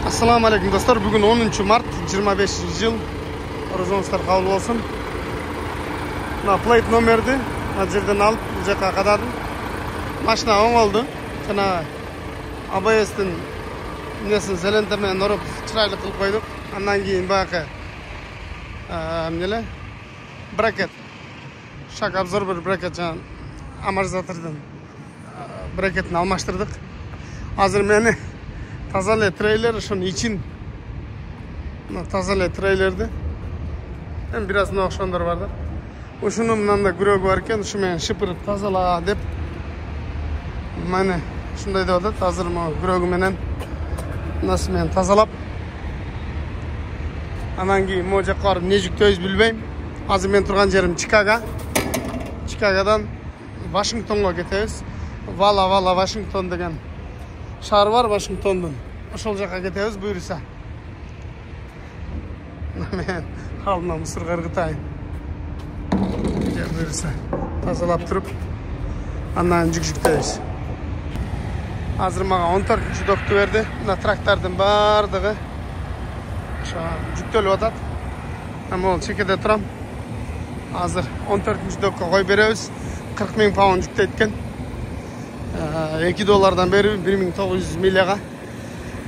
Assalamu alaikum dostlar. Bugün 10 Mart 25 yıl. Orucunuzlar kabul olsun. Plate nomerdi. Yerden alıp bu жаққа қададым. Машина оң oldu. Жана ABS-тің несін сәлентермен ұрып чырайлы қылып қойдық. Андан кейін баяғы брекет. Шаг абзорбер брекет жаңа амортизатордың брекетін алмаштырдық. Азыр мені тазале трейлер шон için тазале трейлерді. Biraz noqşonдар барды. Ушунун мынандай күрөгү бар экен, ушу менен шыпырып тазала деп. Мане ушундай деп атат. Азыр могу күрөгү менен мынасы менен тазалап. Анан кийин могу жакка барып эмне жүктөйбүз билбейм. Азыр мен турган жерим Чикаго. Чикагодан Вашингтонго кетебиз. Вала Вашингтон деген шаар бар Вашингтондун. Ошол жакка кетебиз буюрса. Мен алдына мусор кыргытайын. Буюрса тазалап туруп, андан жүктөйбүз. Азыр мага 14-докту берди. Мына трактордун бардыгы ошо жүктөлүп атат. Могул чекеде турам. Азыр 14-докко коюп беребиз. 40 000 паунд жүктөйт экен. $2 бери 1900 миляга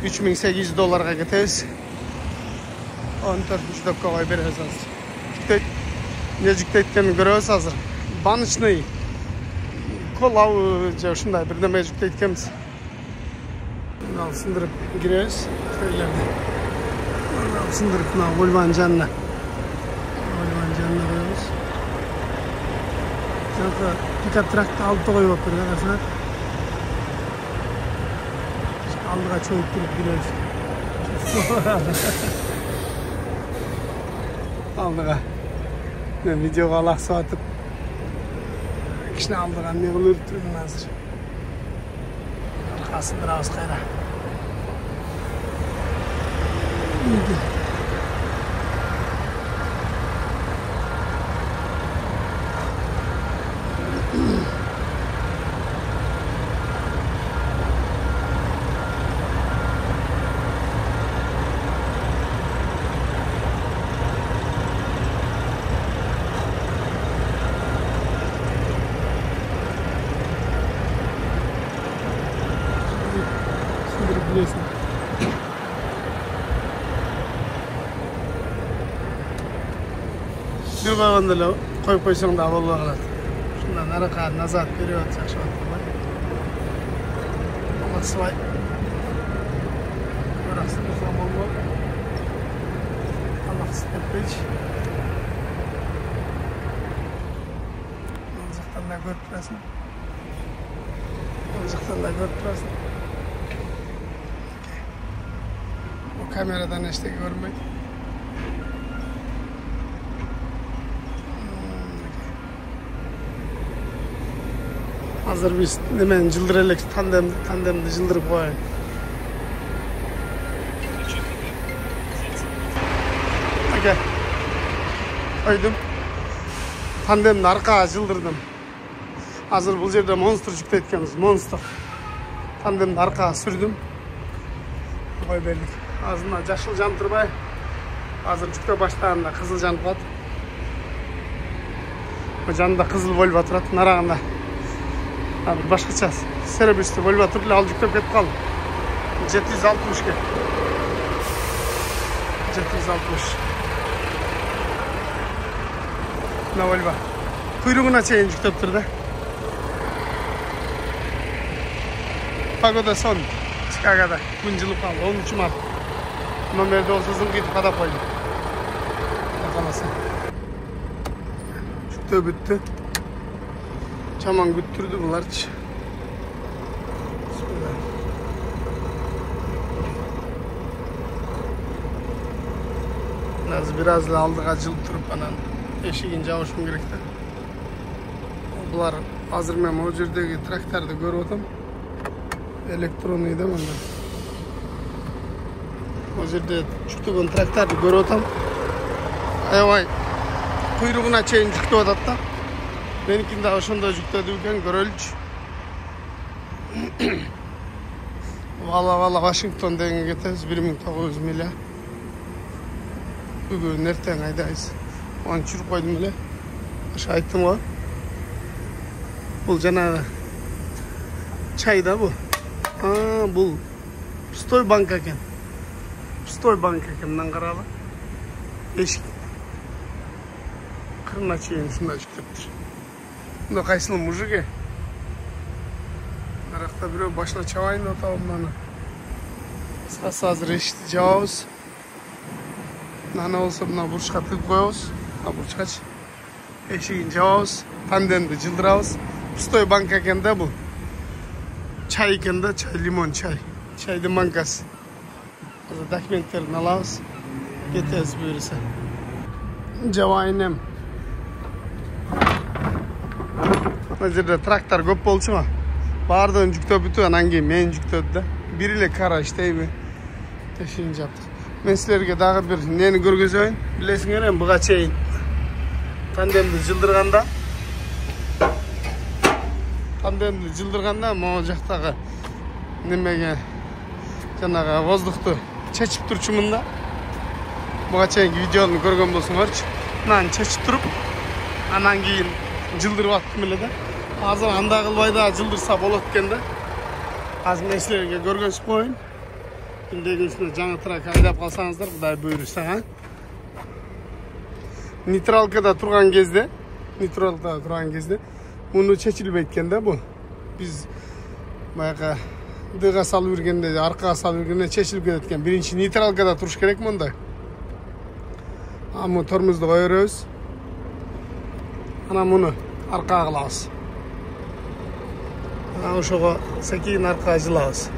$3800 кетебиз. 14-докко коюп беребиз азыр. Жүктөйт. Не жүктөйт экенин көрөбүз азыр. Баночный колабы же ушундай бирдеме жүктөйт экенбиз. Мына сындырып киребиз. Мына сындырып мына Volvo'нун жанына. Volvo'нун жанына коебуз. Жакка пикап трактор алып коюп атыр, карасаңар. Алдыга чөйүп туруп киребиз. Алдыга. Мен видеого алаксып атып. Кичине алдыга эмне кылып турмун азыр. Аркасындырабыз кайра. Bir koyganda эле коюп койсоң да болбой калат. Ушундан аракка назад берип атсак шабат. Алаксыбай. Алаксып болсо болбойт. Алаксып кетпейчи. Ал жактан да көрүп турасың. Ал жактан да көрүп турасың. Bu kameradan eşteki görünmeydi. Hazır biz hemen cıldırelek tandemde cıldırıp koyayım. Okey. Koydum. Tandemde arkağa cıldırdım. Hazır bu yerde monster yükleytkemiz. Monster. Tandemde arkağa sürdüm. Koy bellik. Ağzına jaşıl jantırбай. Hazır жүктө баштаганда кызыл жанып калат. Bu жанында кызыл Volvo турат, нарагында. Башкача сервисте Volvo туруп эле ал жүктөп кетип калды. 760 ке. 760. На Volvo. Куйругуна чейин жүктөп тур да. Погода сон. Чикагода күн жылып калды. 10 Март. Номерде болсоң кетип кадап койдум. Каласа. Жүктөө бүттү. Çaman güttürdü bularçı. Biraz da aldığa cılıp turup anan eşiğin cavuşum gerekti. Bular hazır men o yerdeki traktörde görüp otam. Elektronuydu bunda. O yerde çıktığın traktörde görüp otam. Ayvay. Kuyruğuna çeyin çıktı odatta. Benimkinde aşağıda yükledi ekan görölç. Valla Washington деген кетебиz 1900 миля. Бүгүн эртең айдайбыз. Оны жүрүп койдум эле. Ошо айттым го. Бул жанагы чай да бул. Бул пустой банка экен. Пустой банка экен, мындан карагыла. Эшик. Кырына чейин ушундай жүктөптүр. Мында кайсыл мужик? Наракта бирөө башына чабайын деп атабы мынаны. Кыскасы азыр эшикти жабабыз. Нана болсо мына бурчка тыгып коебуз. Бурчкачы. Эшигин жабабыз. Тандемди жылдырабыз. Пустой банка экен да бул. Чай экен да, чай, лимон чай. Чайдын банкасы. Азыр документтерин алабыз. Кетебиз буюрса. Жабайын эм. Мына жерде трактор көп болчу го. Бардығын жүктөп бүтүп, анан кийин мен жүктөдү да. Бир эле кара иштейби. Эшигин жаптык. Мен силерге дагы бир нени көргөзөйүн. Билесиңер эми буга чейин тандемди жылдырганда могу жактагы немеге жанагы воздухту чечип турчумун да. Буга чейинки видеону көргөн болсоңорчу. Мынаны чечип туруп, анан кийин жылдырып аттым эле да. Азыр андай кылбай да жылдырса болот экен да. Азыр мен силерге көргөзүп коеюн. Күндөгү үстүнө жаңы трак айдап калсаңыздар, Кудай буйруса, Нейтралкада турган кезде муну чечилбейт экен да бу. Биз баягы дыга салып жүргенде, аркага салып жүргенде чечилип кетет экен. Биринчи нейтралкада туруш керек мындай. Муну тормозду кое беребиз. Анан муну аркага кылабыз. Ошого секейин аркага жылабыз.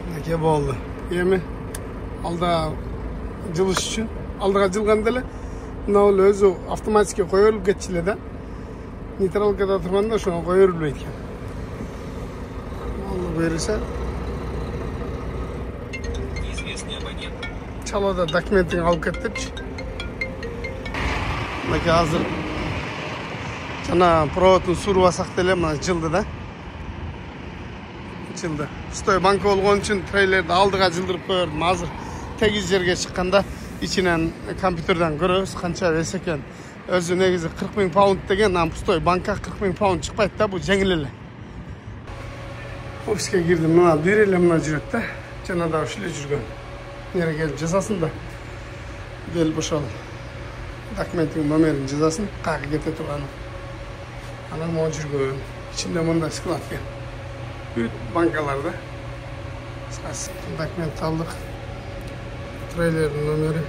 Мынакей болду. Эми алда жылыш үчүн, алдыга жылганда эле мына бул өзү автоматически кое берилип кетчү эле да. Нейтралкада турганда ошого кое берилбейт экен. Алла буйруса. Чалода документин алып кеттипчи. Мынакей азыр жана проводун сурбасак деле мына жылды да. Жылды. Пустой банка болгон үчүн трейлерди алдыга жылдырып коердум. Азыр тегиз жерге чыкканда ичинен компьютерден көрөбүз канча эс экен. Өзү негизи 40 000 паунд деген, ан пустой банка 40 000 паунд чыкпайт да, бул жеңил эле. Офиске кирдим, мына бир эле мына жүрөт да. Жана да ушул эле жүргөн. Нере келип жазасын да. Келип ошол документтин номерин жазасын, кайга кете турганын. Анан могу жүргөн. Ичинде мындай склад экен. Бүт банкаларда. Документ алдык. Трейлердин номери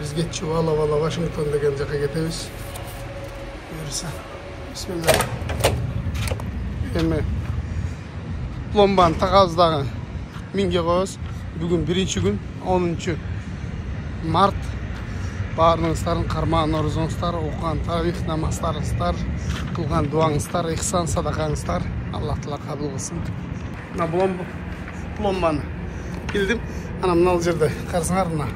биз кетчү Вала Вашингтон деген жака кетебиз. Буюрса. Бисмилла. Эми пломбаны тагабыз дагы. Минге коебуз. Бүгүн 1-күн, 10 март. Баарыңыздардын кармаган орозуңуздар, окуган тарих намаздарыңыздар, кылган дуаңыздар, ихсан садакаңыздар Аллах Таала кабыл кылсын. Мына пломбаны билдим. Ана мына жерде карасаңар, мына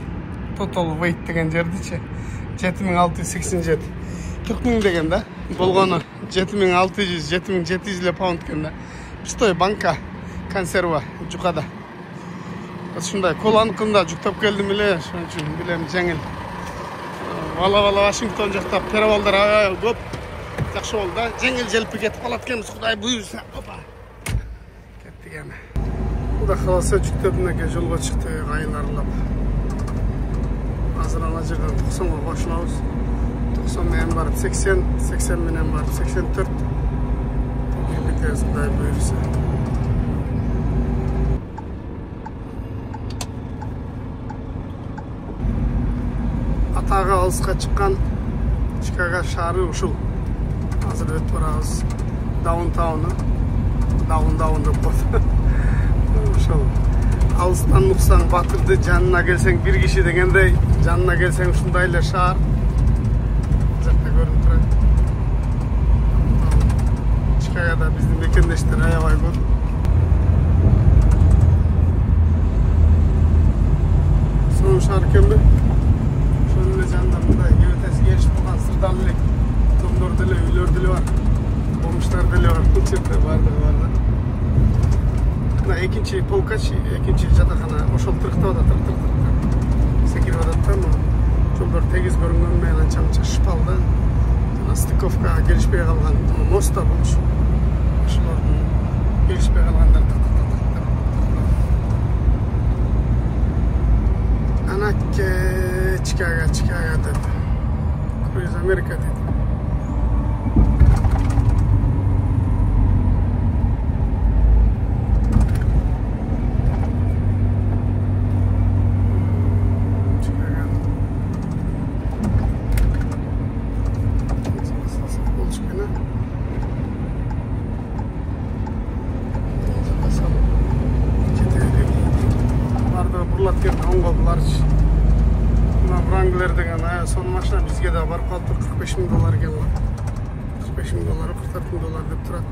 total weight деген жердичи 7687. 40 000 деген да. Болгону 7600, 7700 эле паунд экен да. Пустой банка консерва жукада. Ушундай коланыкында жүктөп келдим эле, ошон үчүн билем жеңил. Вала Вашингтон жакта перевалдар аябай көп. Жакшы болду да. Жеңил желпи кетип калат экенбиз, Кудай буйруса. Опа. Кеттик эми. Кудай кааласа жүктөп мынакей жолго чыктык, айыл аралап. Азыр ана жерден 90-га кошулабыз. 90 менен барып 80, 80 менен барып 84. Кетебиз, Кудай буйруса. Атағы алысқа чыққан Чикаго шары ушул. Азыр өтүп барабыз. Даунтауны. Даун деп коет. Ушул. Алыстан нуксаң батырды, жанына келсең бир киши дегендей, жанына келсең ушундай эле шаар. Жакта көрүнүп турат. Чикагода биздин мекендештер аябай көп. Сонун шаар экенби? Жанында мындай кебетеси келишип калган сырдан элек домдорду эле бар. Помыштар деле бар. Күчөрдө бардыгы бар да. Мына экинчи полкачы, экинчи жатакана ошол тырыктап атат, тырыктап. Секирип атат да, жолдор тегиз көрүнгөн менен анча шашып калды. Стыковкага келишпей калган мост да болчу. Ошолордун келишпей калгандар Анакке Чикаго деп. Круиз Америка деп. Son maşına bizge de var kaldı $45.000 gel var. $45.000, $44.000 деп турат.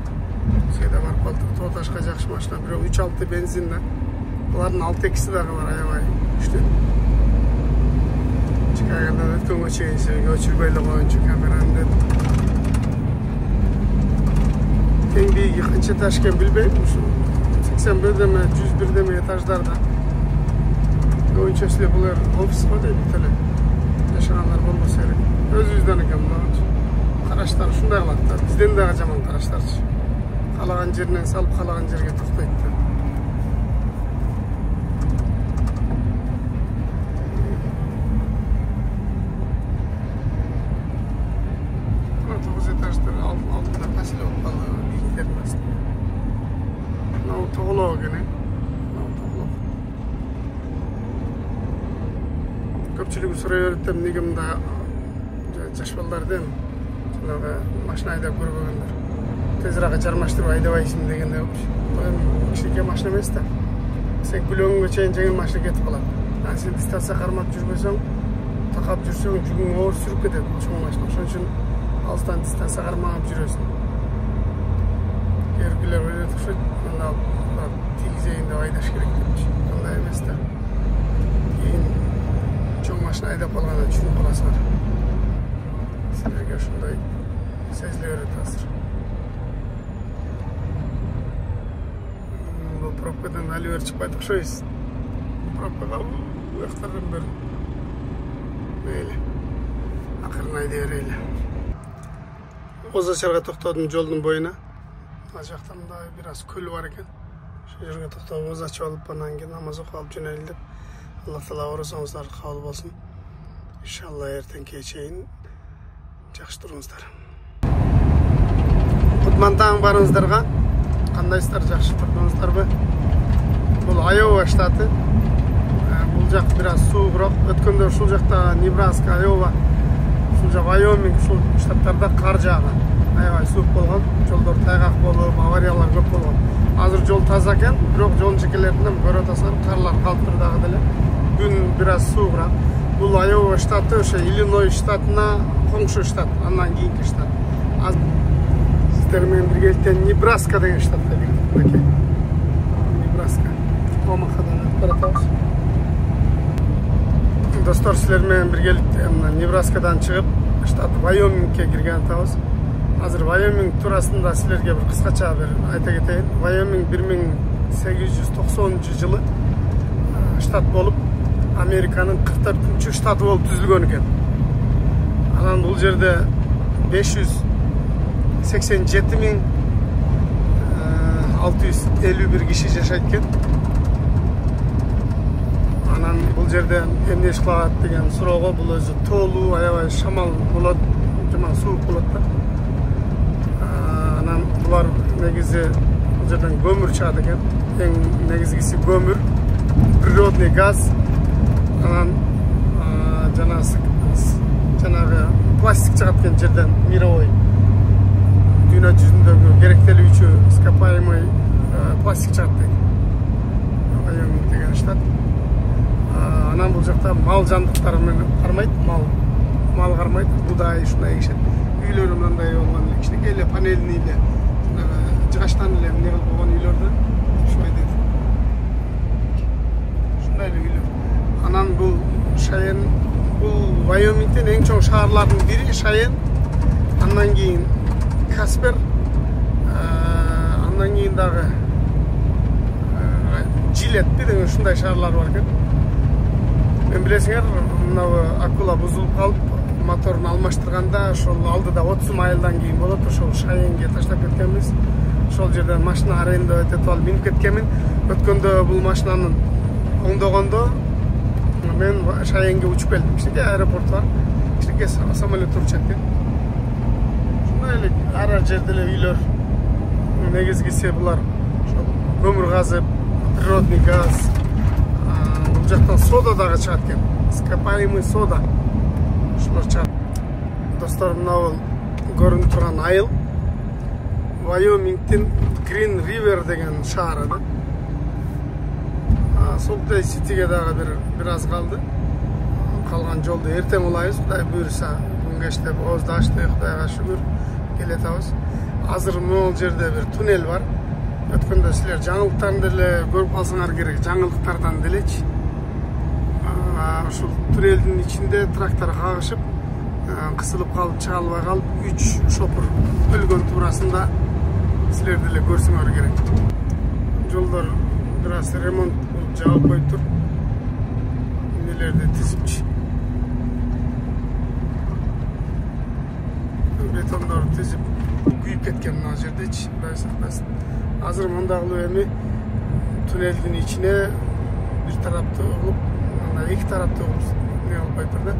Bizge de var kaldı. Totaşka жақшы maşına. Бирок 3.6 benzinle. Buların 6X'i de var aябай. İşte. Чикагодан өткөнгө чейин өчүрбөй эле коюнчу камераны деп. Тең бийиги канча этаж экенин билбейм. Ушу 81 деме, 101 деме этаждарда. Көбүнчө эле булар офис го дейт эле. Yaşananlar olmasa gerek. Özümüzden ekan bular. Karaşlar şunday kılат da. Bizden de jamан karaşlar. Kalagan jerinden salıp kalagan jerge toktayt da. Buna 9 etajlar altında pasil olup kaldı. Bilgilerimiz. Bunu toğuluğa gene. Көпчүлүгү сурай берет неге мында жаш балдардын жанагы машина айдап көрбөгөндөр тезирээк жармаштырып айдабайсың дегенде кичине машина эмес да. Сен күлөнгө чейин жеңил машина кетип калат. Сен дистанция кармап жүрбөсөң, такап жүрсөң жүгүң оор сүрүп кетет чоң машина. Ошон үчүн алыстан дистанция кармап жүрөсүң. Кергилер ойлойт окшойт, мында тийгизейин деп айдаш керек депчи. Андай эмес да. Çoğu maşını ayda kalganda düşünüp kalasılar. Sizlerge şunday sezilere tasır. Bu propkadan alıyor çıkmaydık şoyuz. Propkada bu yaktardan beri. Böyle. Akırın ayda ereyle. Ozaçarga toxtadım joldun boyuna. Ajaqtan da biraz köl var eken. Şu yerge toxtab ozaçı alıp bandan keyin namaz okup alıp jöneldim. Allah Taala oruçlarınızlar kabul olsun. İnşallah ertenki çeyin жақсы тұрыңыздар. Құтмантаң барыңыздарға. Қандайсыздар, жақсы тұрдыңыздар бе? Бұл Айова штаты. Бұл жақ біраз суығырақ. Өткенде шул жақта Небраска, Айова, шул жақ Вайоминг, шул штаттарда қар жағы. Аябай суық болған. Жолдар тайғақ болып, авариялар көп болған. Азыр жол таза екен, бирок жолдун чекелеринен көрүп атасыздар, карлар калып турдагы деле. Күн бираз суугураак. Бул Айова штаты ошо Иллинойс штатына коңшу штат, андан кийинки штат. Сиздер менен биргеликте Небраска деген штатта бирдик. Небраска. Омахадан өтүп баратабыз. Достор, силер менен биргеликте Небраскадан чыгып, штат Вайомингке кирген атабыз. Азыр Вайоминг туурасында силерге бир кыскача бир айта кетейин. Вайоминг 1890 жылы штат болуп, Американын 44-чү штаты болуп түзүлгөн экен. Анан бул жерде 587.651 киши жашайт экен. Анан бул жерде эмне иш кылат деген суроого, бул өзү тоолуу, аябай шамал болот, жаман суук болот да. Анан булар негизи бул жерден көмүр чыгат экен. Эң негизгиси көмүр, природный газ. Анан жанагы пластик чыгат экен жерден, мировой. Дүйнө жүзүндөгү керектелүүчү ископаемый пластик чыгат экен. Вайоминг деген штат. Анан бул жакта мал жандыктар менен кармайт, мал кармайт, будай ушундай эгишет. Үйлөрү мындай болгон эле, кичинекей эле панельный эле, жыгачтан эле эмне кылып койгон үйлөрдө ушундай дейт. Ушундай эле үйлөр. Анан бул Шайен, бул Вайомингдин эң чоң шаарлардын бири Шайен. Андан кийин Каспер, андан кейін дағы Жилетпи деген ушундай шаарлар бар экен. Мен билесиңер, мынау акула бузулуп калып, моторун алмаштырганда ошол алдыда 30 майлдан кийин болот, ошол Шаенге таштап кеткенбиз. Ошол жерден машина арендовать этип алып минип кеткенмин. Өткөндө бул машинаны оңдогондо мен Шаенге учуп келдим. Кичине аэропорт бар. Кичине самолет учат экен. Ушундай эле ар жерде эле үйлөр. Негизгиси булар көмүр газып, природный газ. Бул жактан сода дагы чыгат экен. Ископаемый сода. Ушулар чыгат. Достор, мына көрүнүп турган айыл Вайомингдин Green River деген шаары да. Солтей Ситиге дагы бир аз калды. Калган жолду эртең улайбыз, Кудай буйруса. Бүгүн кечте оозду ачтык, Кудайга шүгүр, келетабыз. Азыр могул жерде бир туннель бар. Өткөндө силер жаңылыктарын деле көрүп калсаңар керек, жаңылыктардан делечи. Ушул туннелдин ичинде трактор кагышып, кысылып калып, чыга албай калып, 3 шопур өлгөн туурасында силер деле көрсөңөр керек. Жолдор бир аз ремонт жабып коюп тур. Нелерди тизипчи. Бетондорду тизип күйүп кеткен мына жердечи, Кудай сактасын. Азыр мында кылып эми туннелдин ичине бир тараптуу кылып, мына эки тараптуу кылып не кылып коюптур да.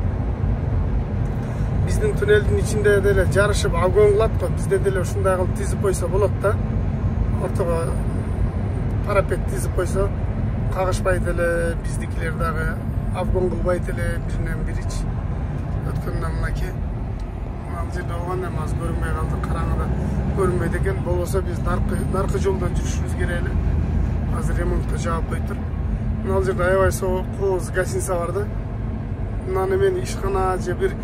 Биздин туннелдин ичинде деле жарышып обгон кылат го, бизде деле ушундай кылып тизип койсо болот да. Ортого парапет тизип койсо, кагышпай деле биздикилер дагы обгон кылбай деле биринен биричи. Өткөндө мынакей жерде болгондо аз көрүнбөй калды, караңгыда көрүнбөйт экен. Болбосо биз наркы жолдо жүрүшүбүз керек эле. Азыр ремонтко жаап коюптур. Мына жерде аябай кооз гостиница бар да. Мынаны мен ишкана же бир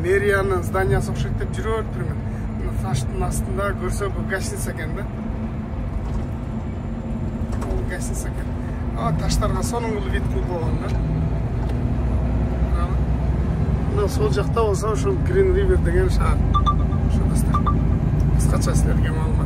мэриянын зданиясы окшойт деп жүрүп жүрмүн. Мына таштын астында көрсө бул гостиница экен да. Бул гостиница экен. Таштарга сонун вид кылып койгон да. Сол жакта болсо ошол Green River деген шаар. Ошо достор. Кыскача силерге маалымат